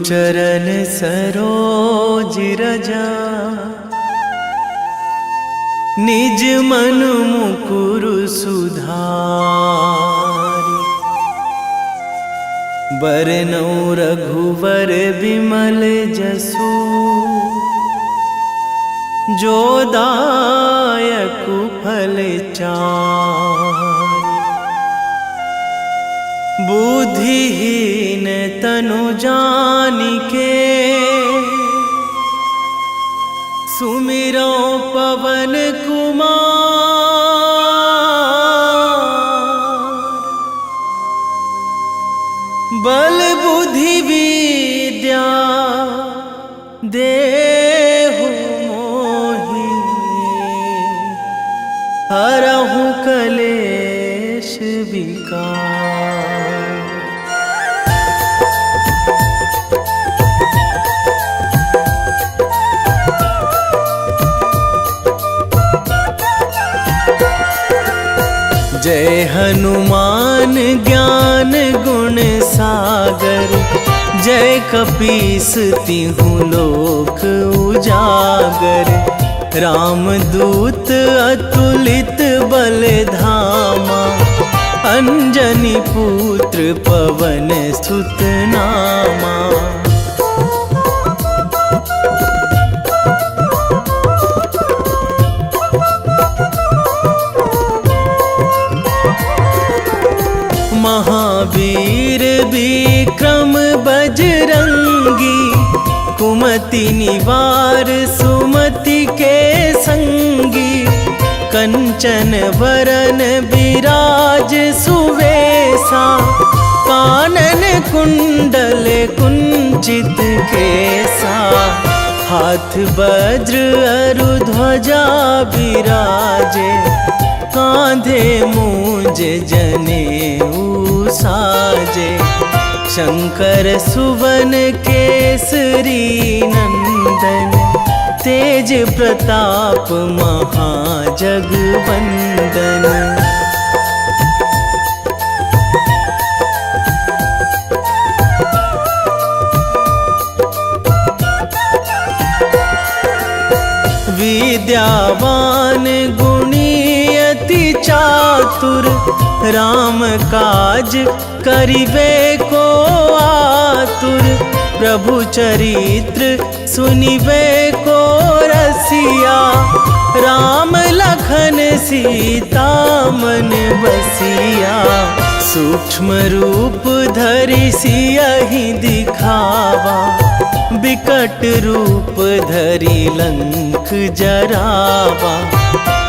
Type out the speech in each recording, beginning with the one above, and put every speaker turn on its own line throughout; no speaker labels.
चरण सरोज रजा, निज मन मुकुर सुधारि। बरनउँ रघुवर बिमल जसु, जो दायक फल चारि। बुद्धिहीन तनु जानिके, सुमिरो पवन कुमार। बल बुद्धि विद्या देहु मोहि, हरहु कलेश विकार। जय हनुमान ज्ञान गुण सागर, जय कपीस तिहु लोक उजागर। रामदूत अतुलित बल धामा, अंजनी पुत्र पवन सुत नामा। महावीर विक्रम बजरंगी, कुमति निवार सुमति के संगी। कंचन वरन विराज सुवेशा, कानन कुंडल कुंचित केसा। हाथ वज्र अरु ध्वजा विराजे, कांधे मूंज जनेऊ साजे। शंकर सुवन केसरी नंदन, तेज प्रताप महाजगवंदन। विद्यावान गुणी अति चातुर, राम काज करिबे को आतुर। प्रभु चरित्र सुनिबे को रसिया, राम लखन सीता मन बसिया। सूक्ष्म रूप धरि सियहि दिखावा, बिकट रूप धरि लंक जरावा।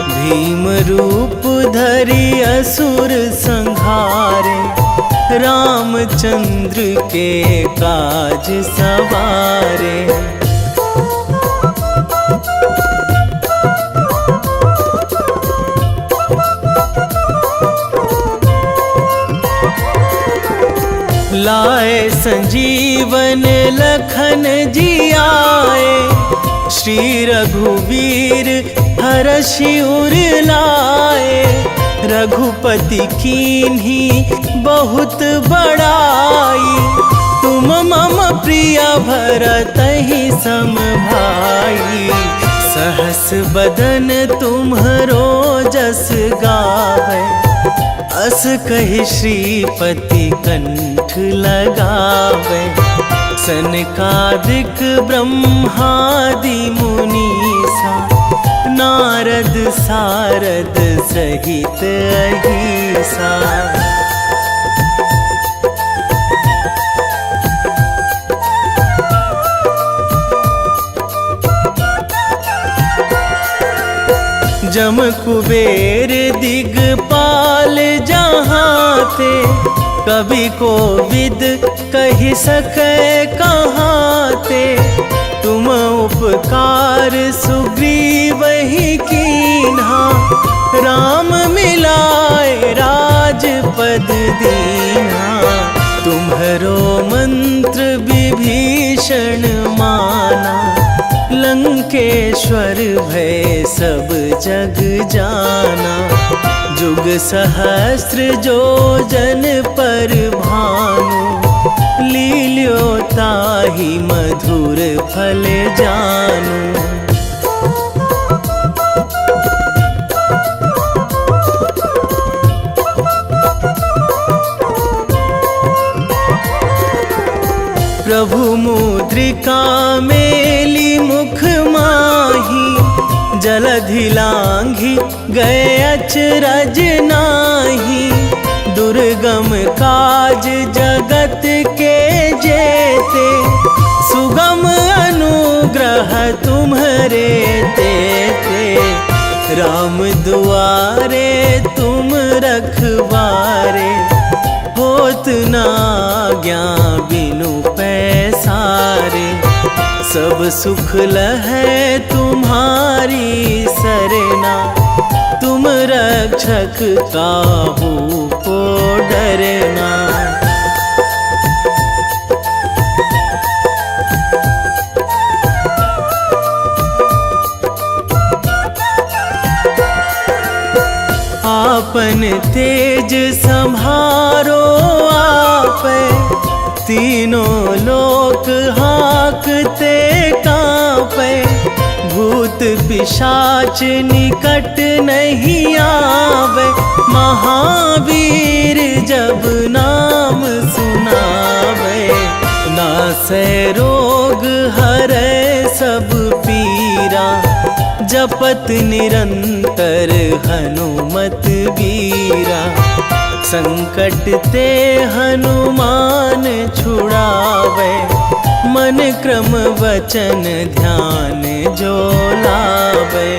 भीम रूप धरि असुर संहारे, रामचंद्र के काज सवारे। लाए संजीवन लखन जियाए, श्री रघुवीर हरषि उर लाए। रघुपति कीन्ही बहुत बड़ाई, तुम मम प्रिय भरतहि सम भाई। सहस बदन तुम्हरो जस गावै, अस कहि श्रीपति कंठ लगावै। सनकादिक ब्रह्मादि मुनीसा, नारद सारद सहित अहिसा। जम कुबेर दिगपाल जहाँ ते, कवि कोविद कहि सकै कहाँ ते। तुम उपकार सुग्रीवहि कीन्हा, राम मिलाए राजपद दीन्हा। तुम्हरो मंत्र विभीषण माना, लंकेश्वर भय सब जग जाना। जुग सहस्र जो जन पर भानु, लील्यो ताहि मधुर फल जानू। प्रभु मुद्रिका मेली मुख माही, जलधि लांघी गए अचरज नाही। दुर्गम काज जगत के जेते, सुगम अनुग्रह तुम्हरे तेते। राम दुआरे तुम रखवारे, होत ना आज्ञा बिनु पैसारे। सब सुख लहै तुम्हारी सरना, तुम रक्षक काहू को डरना। आपन तेज संहारो आपै, तीनों लोक हाकते कांपै। भूत पिशाच निकट नहीं आवे, महावीर जब नाम सुनावे। नासै रोग हरै सब पीरा, जपत निरंतर हनुमत वीरा। संकट ते हनुमान छुड़ावे, मन क्रम वचन ध्यान जो लावे।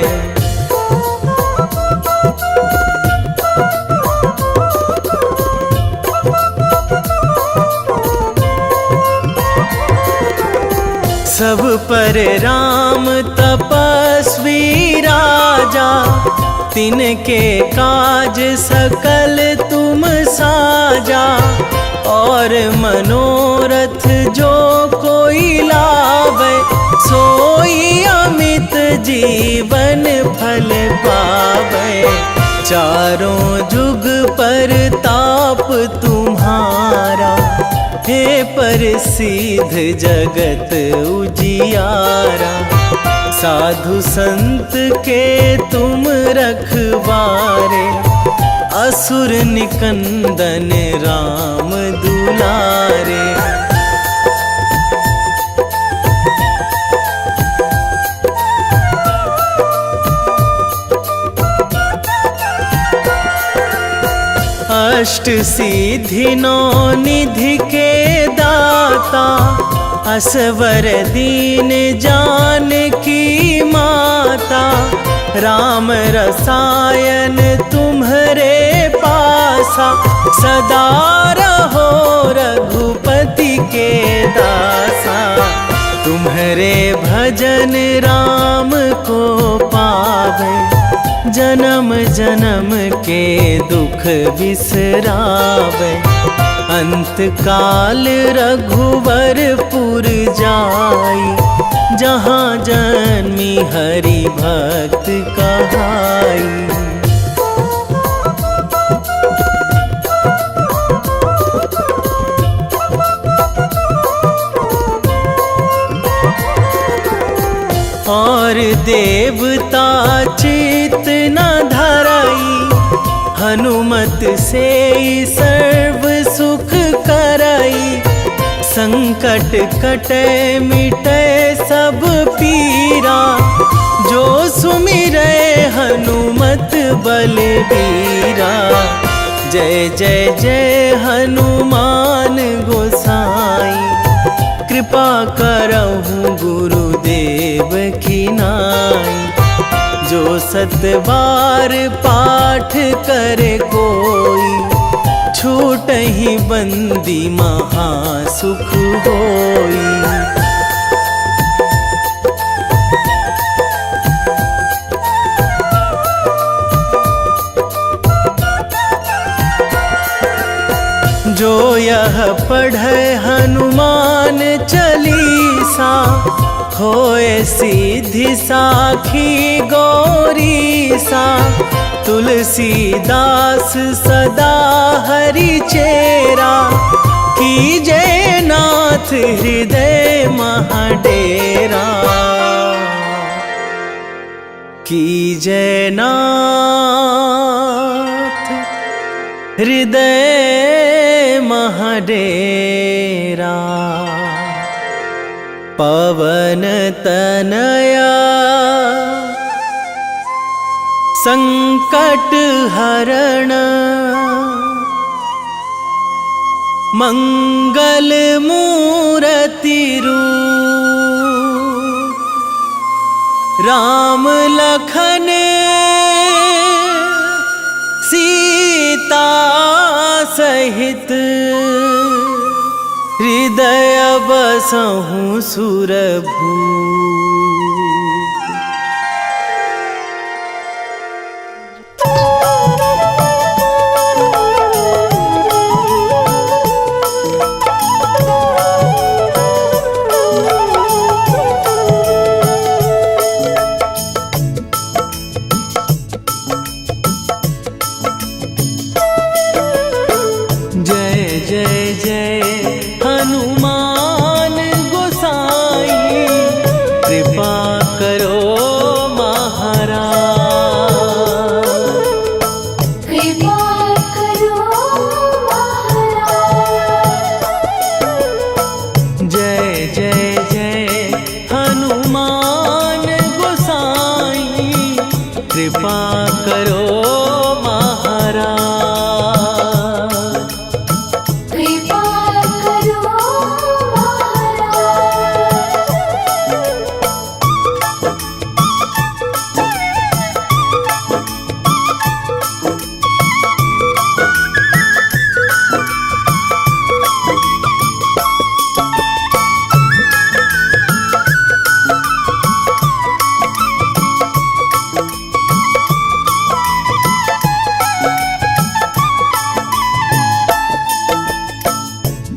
सब पर राम तपस्वी राजा, तिनके काज सकल तुम साजा। और मनोरथ जो कोई लावे, सोई अमित जीवन फल पावे। चारों जुग पर ताप तुम्हारा, हे प्रसिद्ध जगत उजियारा। साधु संत के तुम रखवारे, असुर निकंदन राम दुलारे। अष्ट सिद्धि नौ निधि के दाता, असवर दीन जानकी माता। राम रसायन तुम्हरे पासा, सदा रहो रघुपति के दासा। तुम्हरे भजन राम को पावे, जन्म जन्म के दुख बिसरावे। अंत काल रघुवरपुर जाई, जहाँ जन्मी हरि भक्त कहाई। और देवता चित न धराई, हनुमत से सर्व सुख कराई। संकट कटे मिटे सब पीरा, जो सुमिरै हनुमत बलबीरा। जय जय जय हनुमान गोसाई, कृपा करहु गुरुदेव की नाई। जो सतबार पाठ करे कोई, छूटहि बंदी महासुख होई। जो यह पढ़े हनुमान चालीसा, होए सीधी साखी गौरी सा, तुलसीदास सदा हरि चेरा, कीजे नाथ हृदय महाडेरा, कीजे नाथ हृदय महाडेरा। पवन तनया संकट हरण, मंगल मूर्ति रूप, राम लखन सीता सहित, हृदय बसहु सुरभूप। जय जय जय हनुमान गोसाई, कृपा करो महाराज,
कृपा करो महाराज।
जय जय जय हनुमान गोसाई, कृपा करो महाराज,
कृपा करो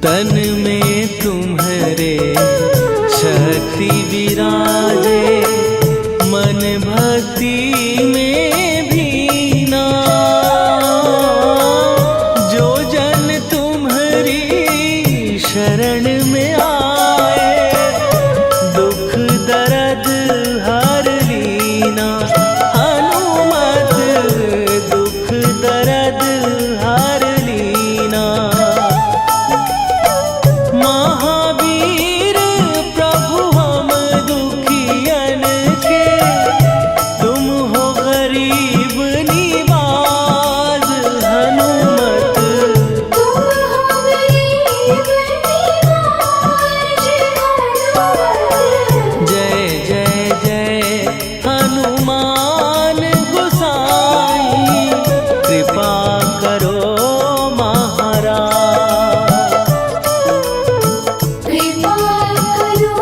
तन में तुम्हारे शक्ति विराजे, मन भक्ति में भीना, जो जन तुम्हारी शरण में आए, दुख दर्द हर लीना, हनुमत दुख दर्द हर लीना। महावीर प्रभु हम दुखियन के, तुम हो गरीब निवाज, हनुमत
तुम हो गरीब निवाज, हनुमत।
जय जय जय हनुमान गोसाई, कृपा करो महाराज,
कृपा करो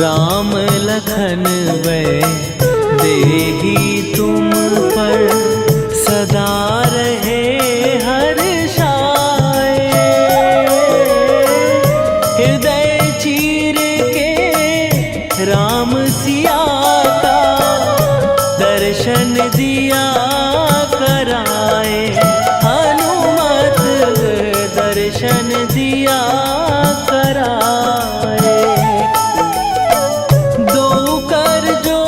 राम लखन वै देही तुम पर, सदा रहे हर्षाए, हृदय चीर के राम सिया का, दर्शन दिया कराए, हनुमत दर्शन दिया कराए। दो कर जो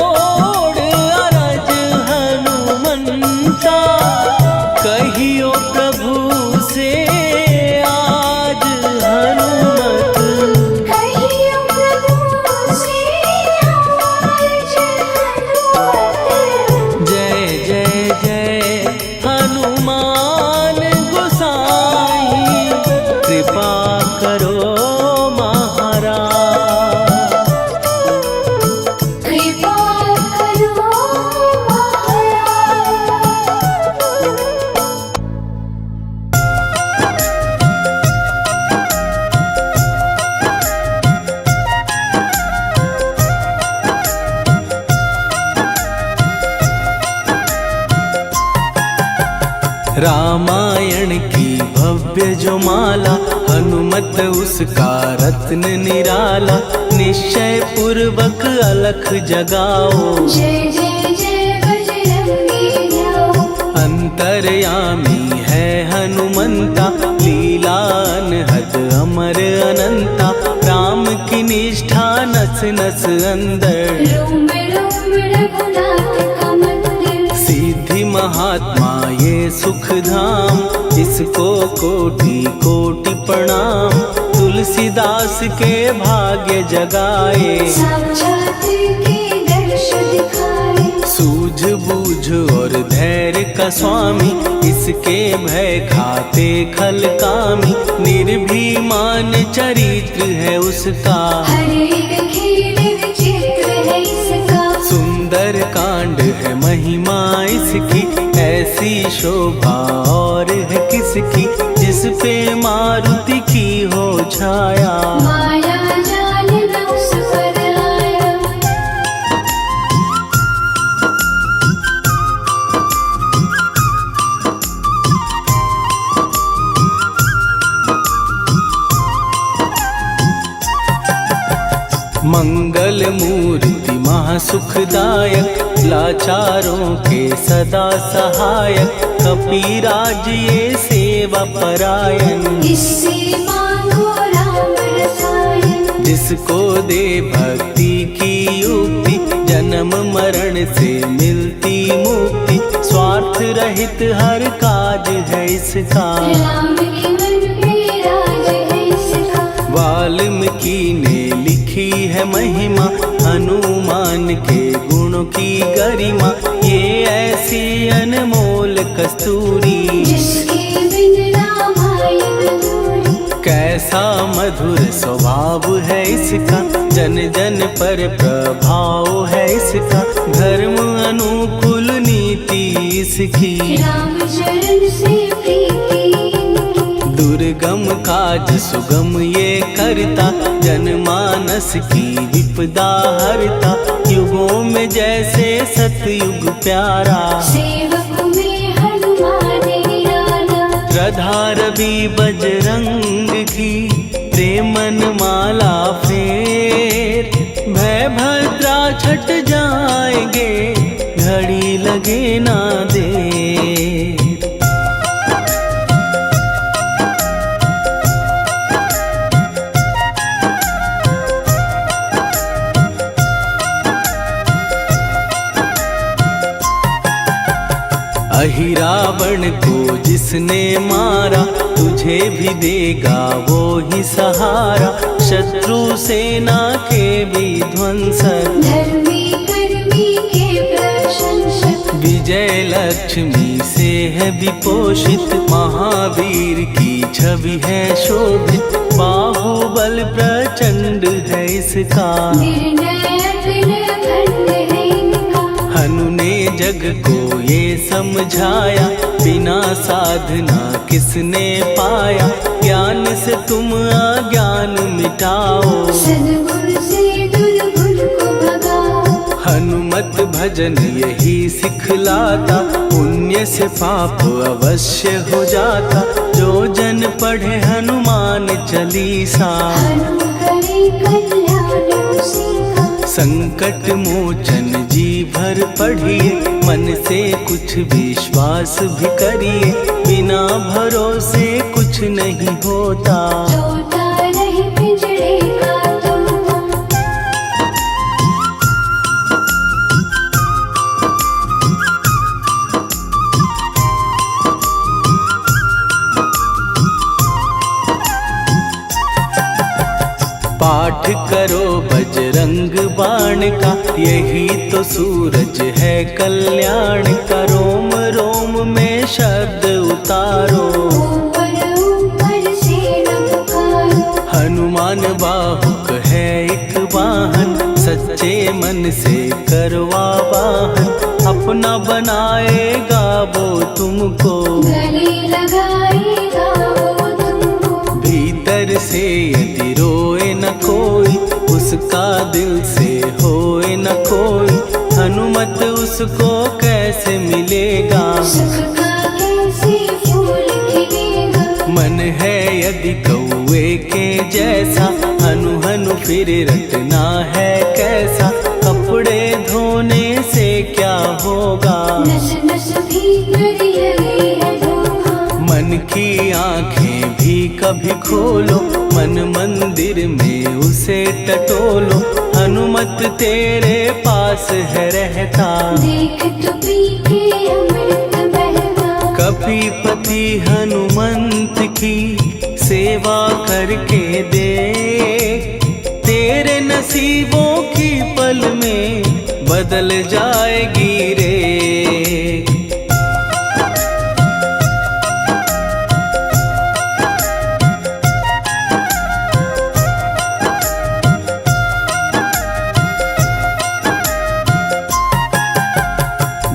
रामायण की भव्य जो माला, हनुमत उसका रत्न निराला। निश्चय पूर्वक अलख जगाओ,
जय जय जय बजरंगी जाओ।
अंतर्यामी है हनुमंता, लीला अनहद अमर अनंता। राम की निष्ठा नस नस अंदर,
रोम रोम रघुनाथ का मंदिर।
सिद्धि महात्मा ये सुख धाम, इसको कोटि कोटि प्रणाम। तुलसीदास के भाग्य जगाए,
साक्षात के दर्श दिखाए।
सूझ बूझ और धैर्य का स्वामी, इसके भय खाते खल कामी। निर्भीमान चरित्र है उसका,
हर एक खेल विचित्र है इसका।
सुंदर कांड है महिमा इसकी। ऐसी शोभा और है किसकी, जिस पे मारुति की हो छाया।
माया जाल न उस पर आया।
मंगल मूर्ति महासुखदायक, लाचारों के सदा सहायक। कपीराज ये सेवा परायण,
इससे मांगो राम रसायन।
जिसको दे भक्ति की युक्ति, जन्म मरण से मिलती मुक्ति। स्वार्थ रहित हर काज है इसका,
राम के मन पे राज है इसका।
वाल्मीकि ने लिखी है महिमा, हनुमान के गुणों की गरिमा। ये ऐसी अनमोल कस्तूरी,
जिसके बिन रामायण अधूरी।
कैसा मधुर स्वभाव है इसका, जन जन पर प्रभाव है इसका। धर्म अनुकूल नीति इसकी,
राम चरण से प्रीति इनकी।
दुर्गम काज सुगम ये करता, जनमानस की विपदा हरता। युगों में जैसे सतयुग प्यारा,
सेवक में हनुमान निराला।
श्रद्धा रवि बजरंग की, प्रेमन माला फेर। भय भद्रा छट जाएंगे, घड़ी लगे ना देर। अहिरावण को जिसने मारा, तुझे भी देगा वो ही सहारा। शत्रु सेना के विध्वंसक,
धर्मी कर्मी के प्रशंसक।
विजय लक्ष्मी से है विपोषित। महावीर की छवि है शोभित, बाहुबल प्रचंड है इसका।
निर्णय अखंड है इनका।
हनु ने जग को ये समझाया, बिना साधना किसने पाया। ज्ञान से तुम अज्ञान मिटाओ,
सद्गुण से दुर्गुण को भगाओ।
हनुमत भजन यही सिखलाता, पुण्य से पाप अवश्य हो जाता। जो जन पढ़े हनुमान चालीसा,
हनु करे कल्याण उसी का।
संकट मोचन जी भर पढ़िए, मन से कुछ विश्वास भी करिए। बिना भरोसे कुछ नहीं होता,
तोता रहे पिंजरे का तोता।
पाठ करो बजरंग बाण का, यही तो सूरज है कल्याण का। रोम रोम में शब्द उतारो,
ऊपर ऊपर से न पुकारो।
हनुमान बाहुक है एक वाहन, सच्चे मन से करवा वाहन। अपना बनाएगा वो तुमको,
गले लगाएगा वो तुमको।
भीतर से यदि रोए न कोई, उसका दिल से होए न कोई। हनुमत उसको कैसे मिलेगा,
सुख का कैसे
यदि कौए के जैसा, हनु हनु फिर रटना है कैसा। कपड़े धोने से क्या होगा,
नस नस भीतर यही है धोखा।
मन की आंखें भी कभी खोलो, मन मंदिर में उसे टटोलो। हनुमत तेरे पास है रहता,
देख तो पी के अमृत बहता।
कपीपति हनुमंत की सेवा करके दे, तेरे नसीबों की पल में बदल जाएगी रे।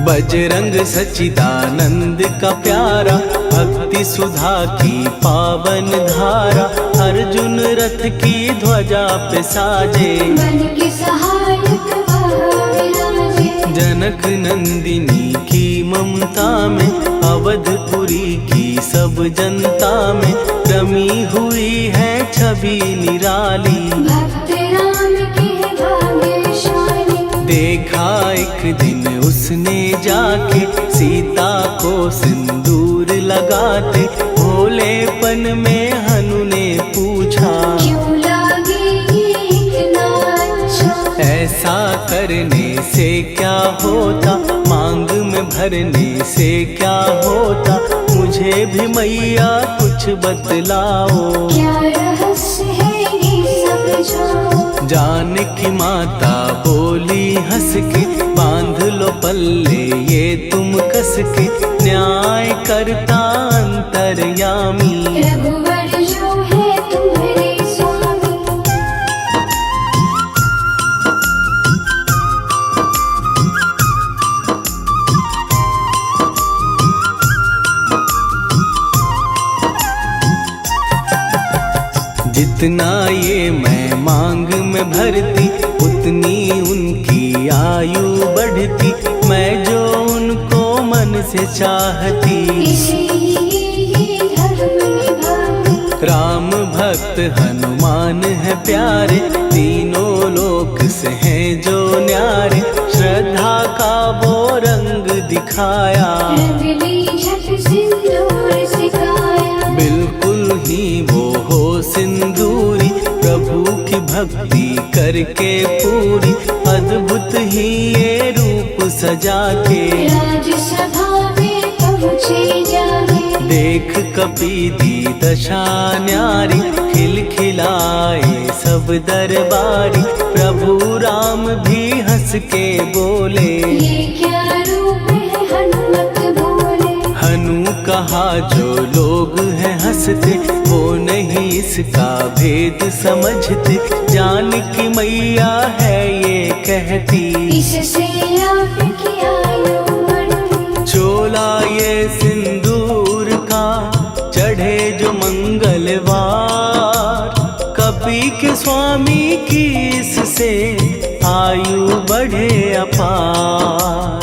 बजरंग सच्चिदानंद का प्यारा, भक्ति सुधा की पावन धारा। अर्जुन रथ की ध्वजा पे साजे,
बन के सहायक वहाँ विराजे।
जनक नंदिनी की ममता में, अवधपुरी की सब जनता में रमी हुई है छवि निराली।
भक्त राम के भाग्यशाली,
देखा एक दिन उसने जाके सीता को सिंदूर लगाते। भोलेपन में हनु ने पूछा,
क्यों लागे ये इतना अच्छा।
ऐसा करने से क्या होता, मांग में भरने से क्या होता। मुझे भी मैया कुछ बतलाओ,
क्या रहस्य है ये समझाओ।
जानकी माता बोली हंस के, बांध लो पल्ले ये तुम कस के। न्याय करता अंतर्यामी,
रघुवर जो है तुम्हारे स्वामी।
जितना ये मैं मांग में भरती, उतनी उनकी आयु बढ़ती। मैं जो उनको मन से चाहती,
इसीलिए धर्म निभाती।
राम भक्त हनुमान है प्यारे, तीनों लोक से हैं जो न्यारे। श्रद्धा का वो रंग दिखाया,
रंगली झट सिंदूर सिखाया।
बिल्कुल ही वो हो सिंदूरी, प्रभु की भक्ति करके पूरी। अद्भुत ही ये रूप सजा के,
राजसभा में पहुँचे जाके।
देख कपीदी दशा न्यारी, खिलखिलाए सब दरबारी। प्रभु राम भी हंस के बोले,
ये क्या रूप है हनुमत बोले।
हनु कहा जो लोग हैं हंसते, वो नहीं इसका भेद समझते। जानकी मैया है ये कहती,
इससे आपकी आयु बढ़ती।
चोला ये सिंदूर का चढ़े जो मंगलवार। कपी के स्वामी की इससे आयु बढ़े अपार।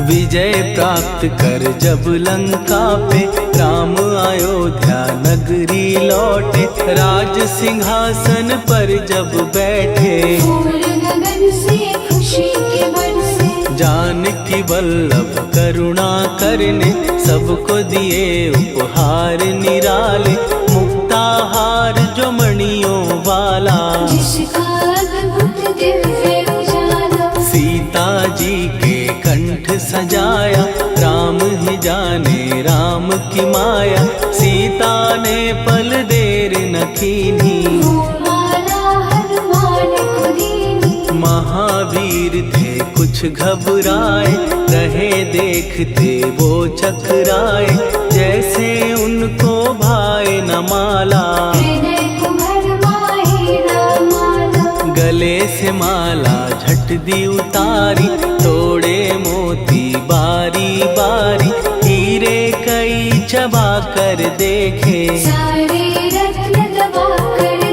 विजय प्राप्त कर जब लंका पे, राम अयोध्या नगरी लौटे। राज सिंहासन पर जब बैठे,
फूल गगन से खुशी के बरसे।
जानकी वल्लभ करुणा करने, सबको दिए उपहार निराले। मुक्ताहार जो मणियों वाला,
जिसका अद्भुत दिव्य उजाला।
सीता जी के कंठ सजाया। राम ही जाने राम की माया, सीता ने पल देर न कीन्ही।
वो माला हनुमान को दीनी।
महावीर थे कुछ घबराए, रहे देखते वो चकराए। जैसे उनको भाए न माला,
हृदय को भरमाए न माला।
गले से माला झट दी उतारी। तोड़े मोती बारी बारी, हीरे कई चबा कर देखे।
सारे रत्न दबा कर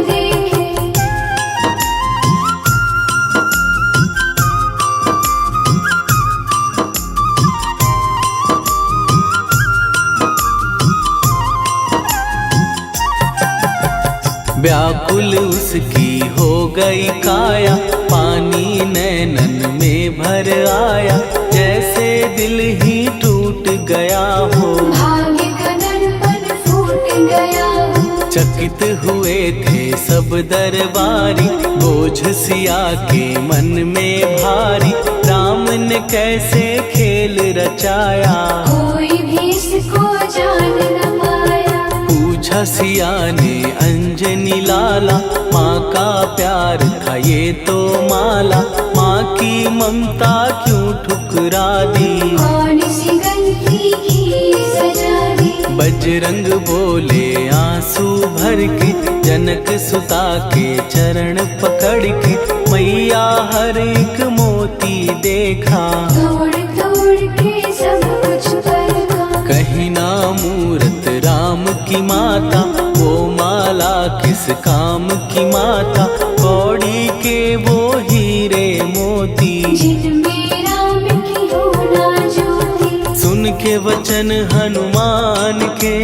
व्याकुल उसकी हो गई काया, पानी नैनन में भर आया, जैसे दिल ही टूट गया हो।
भाग्य का दर्पण फूट गया हो।
चकित हुए थे सब दरबारी, बोझ सिया के मन में भारी, राम ने कैसे खेल रचाया,
कोई भी इसको जान न पाया।
पूछा सिया ने अंजनी लाला, माँ का प्यार था ये तो माला, माँ की ममता क्यों ठुकरा दी,
कौन सी गलती की सजा दी।
बजरंग बोले आंसू भर के, जनक सुता के चरण पकड़ के, मैया हर एक मोती देखा,
तोड़ तोड़ के सब कुछ परखा।
कहीं ना मूरत राम की माता, वो माला किस काम की माता, कौड़ी के वो हीरे मोती,
जिनमें राम की होना ज्योति।
सुन के वचन हनुमान के,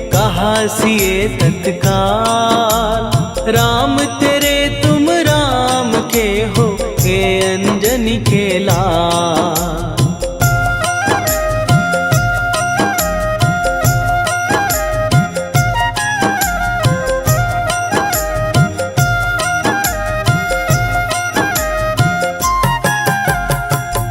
कहा सिए तत्काल, राम तेरे तुम राम के हो, हे अंजनी के लाल।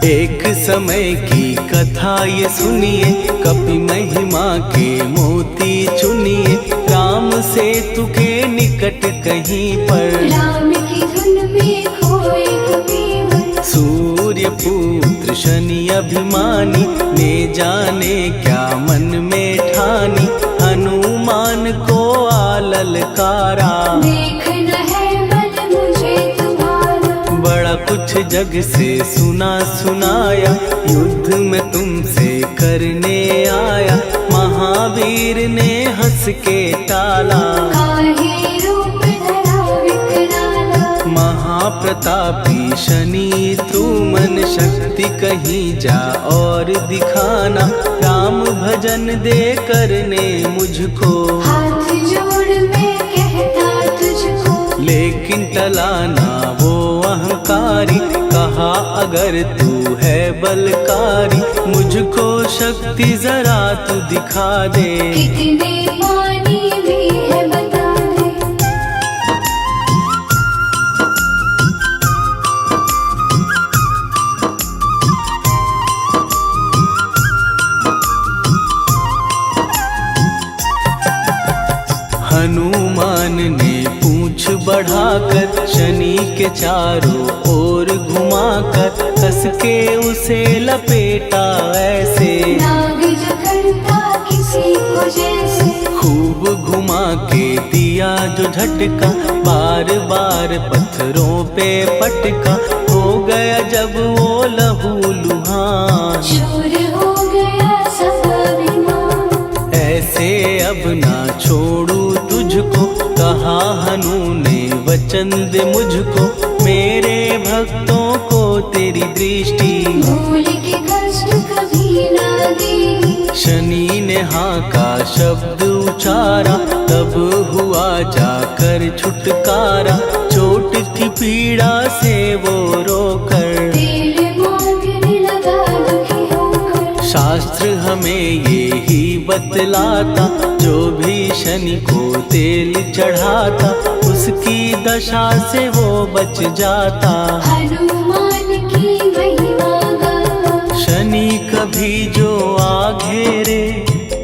एक समय की कथा ये सुनिए, कपि महिमा के मोती चुनिए, राम सेतु के निकट कहीं पर,
राम की धुन में खोए कबीर।
सूर्य पुत्र शनि अभिमानी, ने जाने क्या मन में ठानी, हनुमान को आललकारा,
देखना है बल मुझे तुम्हारा।
बड़ा कुछ जग से सुना सुनाया, युद्ध में तुमसे करने आया, महावीर ने हंस के टाला,
काहे रूप धरा विकराला।
महाप्रतापी शनि तू मन शक्ति कहीं जा और दिखाना, राम भजन दे करने मुझको,
हाथ जोड़ मैं कहता तुझको।
लेकिन टला ना वो अहंकारी, कहा अगर तू है बलकारी, मुझको शक्ति जरा तू दिखा दे,
कितने पानी भी है बता दे।
हनुमान ने पूंछ बढ़ाकर, शनि के चारों ओर घुमाकर, कस के उसे लपेटा ऐसे,
नाग जो करता किसी को जैसे।
खूब घुमा के दिया जो झटका, बार बार पत्थरों पे पटका, हो गया जब वो लहू लुहान,
चूर हो गया सब अभिमान।
ऐसे अब ना छोड़ू तुझको, कहा हनु ने वचन दे मुझको, मेरे भक्तों को तेरी दृष्टि,
भूल के कष्ट कभी ना दी।
शनि ने हाँ का शब्द उचारा, तब हुआ जाकर छुटकारा, चोट की पीड़ा से वो रोकर,
तेल मांगने लगा दुखी होकर।
शास्त्र हमें ये ही बतलाता, जो भी शनि को तेल चढ़ाता, उसकी दशा से वो बच जाता,
हनुमान की महिमा गाता।
शनि कभी जो आ घेरे,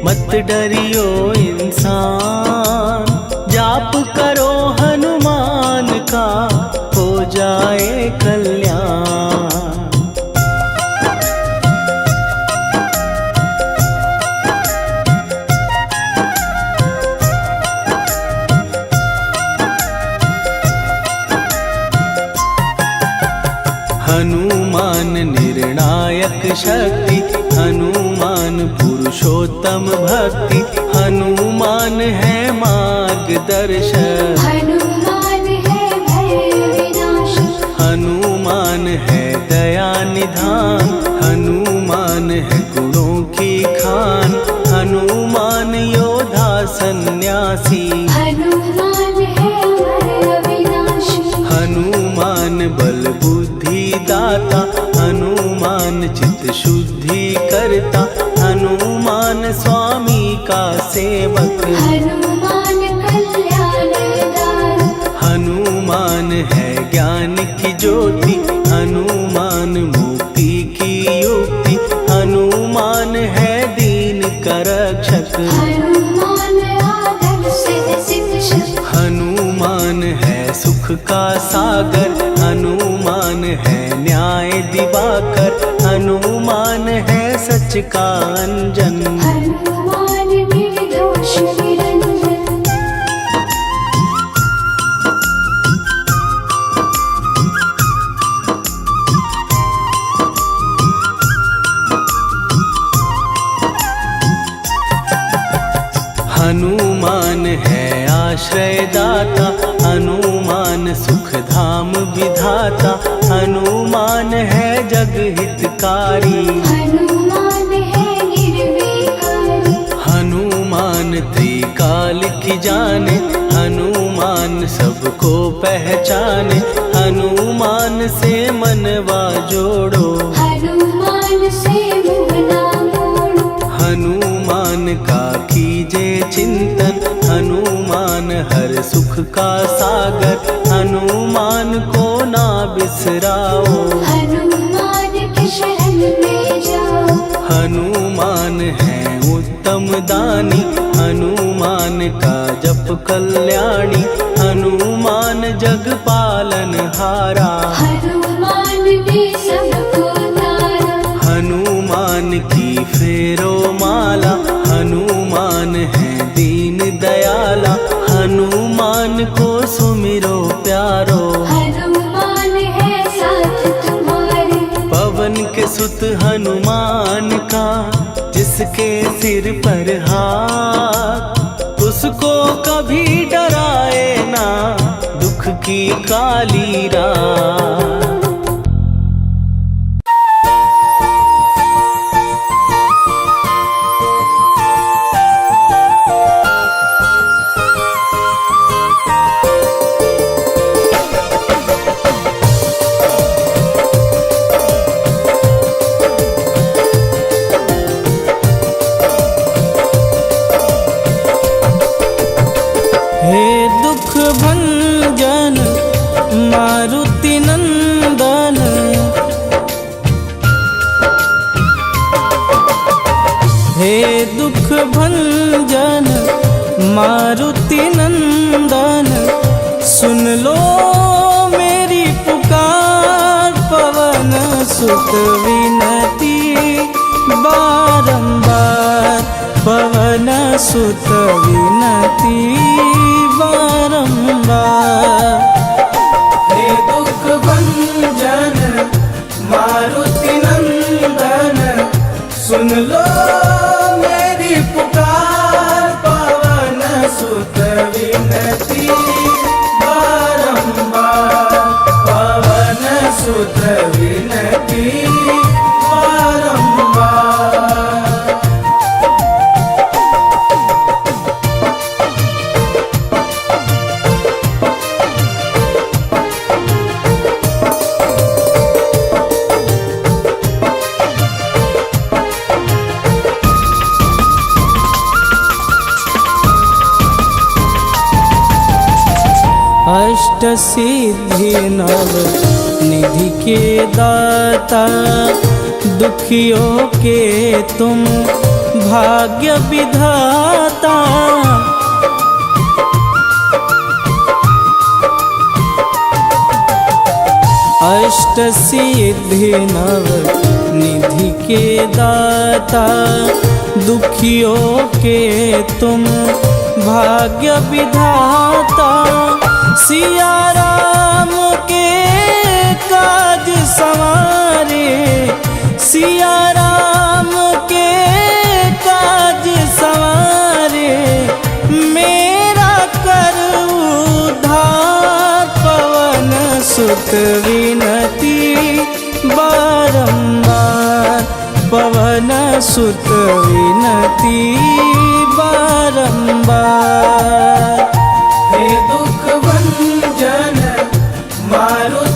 मत डरियो इंसान, जाप करो हनुमान का, हो जाए कल्याण। हनुमान निर्णायक शक्ति, हनुमान पुरुषोत्तम भक्ति, हनुमान है मार्गदर्शक,
हनुमान है भय विनाशक।
हनुमान है दया निधान, हनुमान है गुणों की खान, हनुमान योद्धा सन्यासी,
हनुमान है
हनुमान बल बुद्धि दाता, हनुमान चित्त शुद्धि करता, हनुमान स्वामी का सेवक।
हनुमान कल्याणदायक,
हनुमान है ज्ञान की ज्योति, हनुमान मुक्ति की युक्ति, हनुमान है दीन का रक्षक।
हनुमान आदर्श शिक्षक,
हनुमान है सुख का सागर, हनुमान है न्याय दिवाकर, हनुमान है सच का अंजन।
हनुमान निर्दोष निरंजन।
हनुमान है आश्रय दाता, हनुमान सुख धाम विधाता, हनुमान है जग हितकारी।
हनुमान है निर्विकारी,
हनुमान त्रिकाल की जाने, हनुमान सबको पहचाने, हनुमान से मनवा जोड़ो।
हनुमान से मुँह ना मोड़ो।
हनुमान का कीजे चिंतन, हनुमान हर सुख का सागर, हनुमान को ना बिसराओ।
हनुमान के शरण में जाओ।
हनुमान है उत्तम दानी, हनुमान का जप कल्याणी, हनुमान जग पालन हारा।
हनुमान ने सबको तारा।
हनुमान की फेरो माला, हनुमान है दीन दयाला, हनुमान को सुमिरो प्यारो।
हनुमान है साथ तुम्हारे।
पवन के सुत हनुमान का, जिसके सिर पर हाथ, उसको कभी डराए ना दुख की काली रात। हे दुख भंजन मारुति नंदन, हे दुख भंजन मारुति नंदन, सुन लो मेरी पुकार, पवन सुत विनती बारंबार, पवन सुत विनती बारंबार। हे दुख भंजन मारुति नंदन, सुन लो मेरी पुकार, पवन सुत विनती बारंबार, पवन सुत विनती बारंबार। अष्ट सिद्धि नव निधि के दाता, दुखियों के तुम भाग्य विधाता। अष्ट सिद्धि नव निधि के दाता, दुखियों के तुम भाग्य विधाता। सिया राम के काज सवारे, सिया राम के काज सवारे, मेरा कर उद्धार, पवन सुत विनती बारंबार, पवन सुत विनती बारंबार। हे दुख भंजन मारुति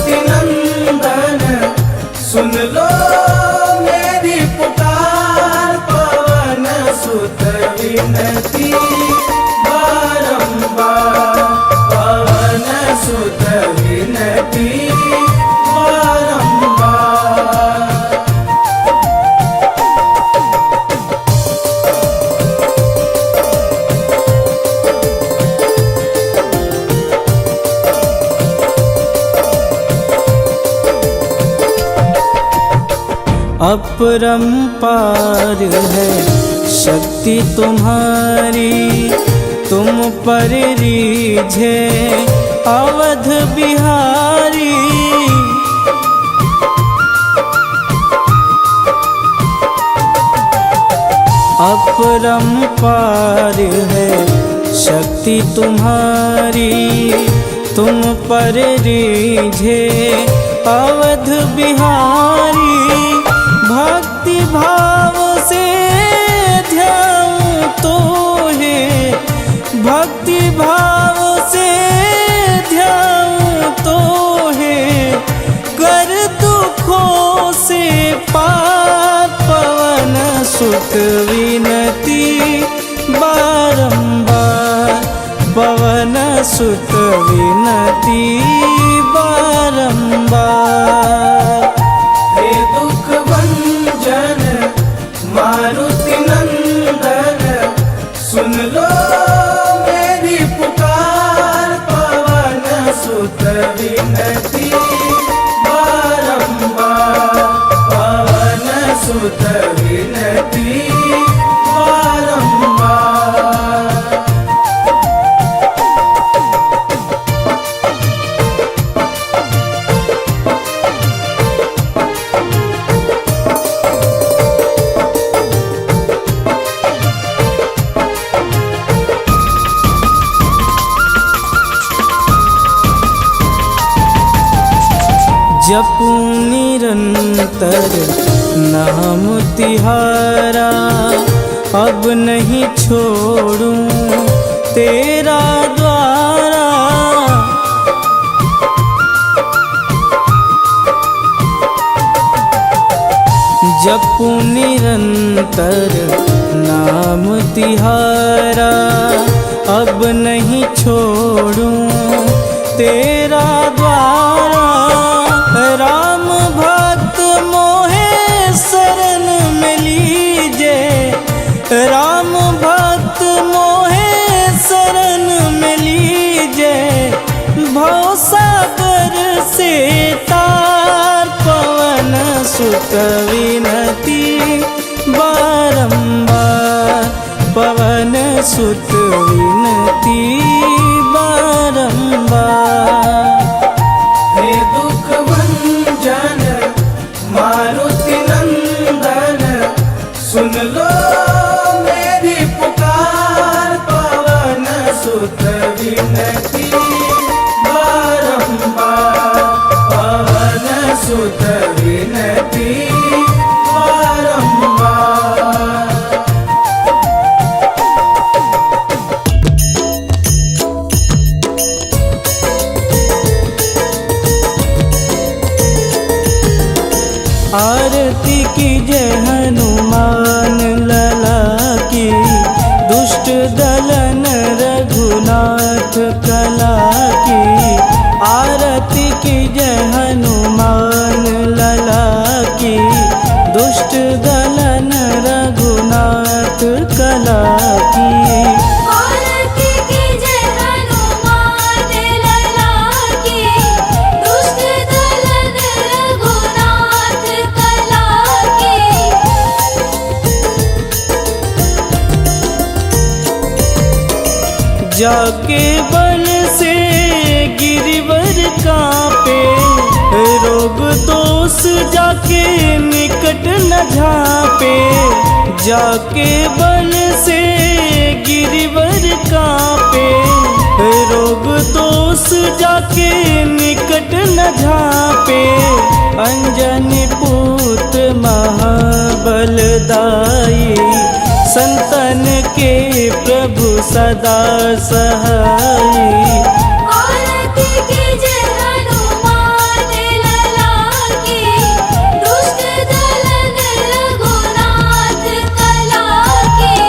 अपरंपार है शक्ति तुम्हारी, तुम पर रीझे अवध बिहारी। अपरंपार है शक्ति तुम्हारी, तुम पर रीझे अवध बिहारी। भक्ति भाव से ध्याऊं तो है, भक्ति भाव से ध्याऊं तो है, कर दुखों से पार पवन सुत विनती बारंबार, पवन सुत विनती बारंबार।
हे दुख भंजन मारुति नंदन, सुन लो मेरी पुकार, पवन सुत विनती बारंबार, पवन सुत विनती बारंबार।
जपूं निरंतर नाम तिहारा, अब नहीं छोड़ूं तेरा द्वारा। जपूं निरंतर नाम तिहारा, अब नहीं छोड़ूं तेरा द्वारा। राम भक्त मोहे शरण में लीजे, राम भक्त मोहे शरण में लीजे। भवसागर से तार पवन सुत विनती बारंबार, पवन सुत विनती बारंबार।
हे दुख भंजन मारुति नंदन, सुन लो मेरी पुकार, पवन सुत विनती बारंबार, पवन सुत विनती बारंबार।
आरती की जय हनुमान लला की, दुष्ट दलन रघुनाथ कला की। आरती की जय हनुमान लला की, दुष्ट दलन रघुनाथ कला की।
आरती की जय हनुमान लला की, दुष्ट दलन रघुनाथ कला की।
जाके बल से गिरिवर कांपे, रोग दोष जाके निकट न झांपे। जाके बल से गिरिवर कांपे, रोग दोष जाके निकट न झांपे। अंजनी पुत्र महाबलदाई, संतन के प्रभु सदा सहाई।
आरती की जय हनुमान लला की, दुष्ट दलन रघुनाथ कला की।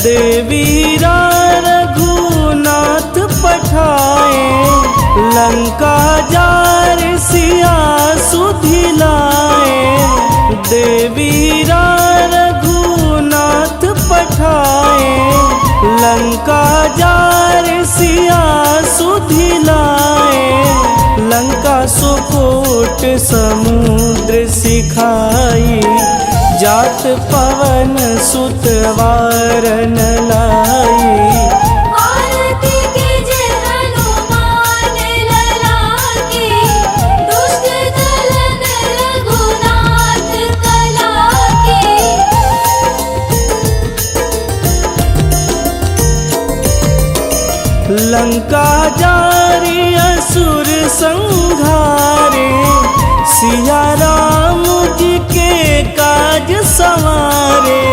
देवीरा रघुनाथ पठाए, लंका जार सिया सुधिलाए। देवीरा रघुनाथ पठाए, लंका जार सिया सुधिलाए। सुकूट समुद्र सिखाई, जात पवन सुत वारन लाई।
आरती कीजे हनुमान लला की, दुष्ट दलन रघुनाथ कला की।
लंका जारी असुर संहारे, सिया राम जी के काज संवारे।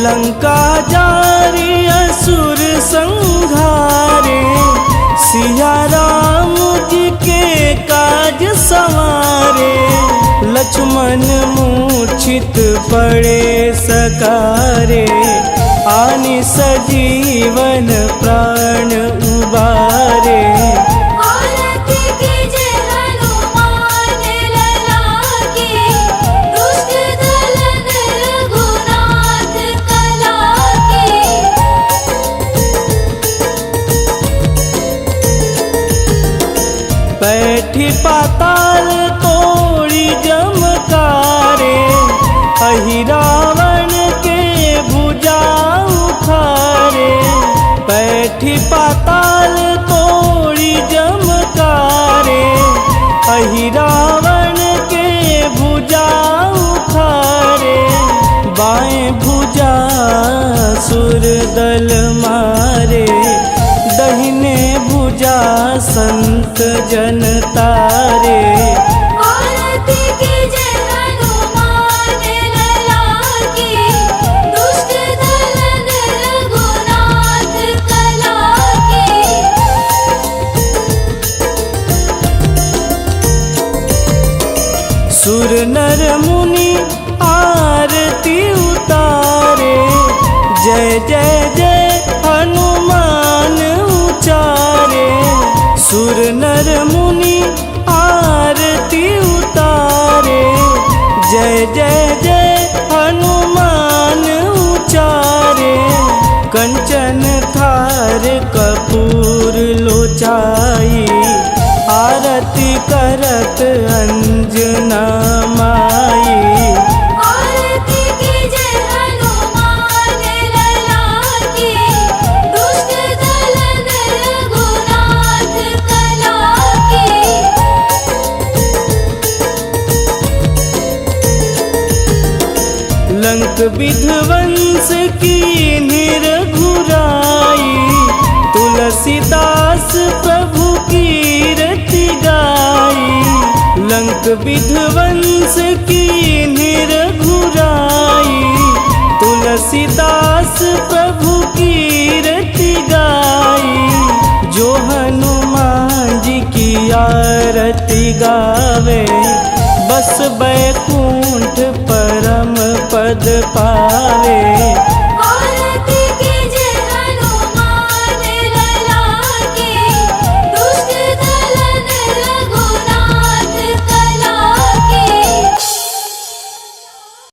लंका जारी असुर संहारे, सिया राम जी के काज संवारे। लक्ष्मण मूर्छित पड़े सकारे, आनि सजीवन प्राण उबारे।
आरती कीजे हनुमान लला की, दुष्ट दलन रघुनाथ कला की।
बैठी पाताल तोड़ी जमकारे, अहि रावण के भुजा उखारे। बैठी पाताल तोड़ी जमकारे, अहि रावण के भुजा उखारे। बाएं भुजा सुर दल मारे, दहिने भुजा संत जन तारे।
आरती कीजे हनुमान लला की, दुष्ट दलन रघुनाथ कला की।
सुर नर मुनि आरती उतारे, जय जय जय हनुमान उचारे। सुर नर मुनि आरती उतारे, जय जय जय हनुमान उचारे। कंचन थार कपूर लोचाई, आरती करत अंजना माई।
आरती कीजे हनुमान लला की, दुष्ट दलन रघुनाथ कला की।
लंक विध्वंस की निरघुराई, तुलसीदास प्रभु कीरति गाई। लंक विध्वंस की निरघुराई, तुलसीदास प्रभु कीरति गाई। जो हनुमान जी की आरती गावे, बस बैकुंठ परम पद पावे।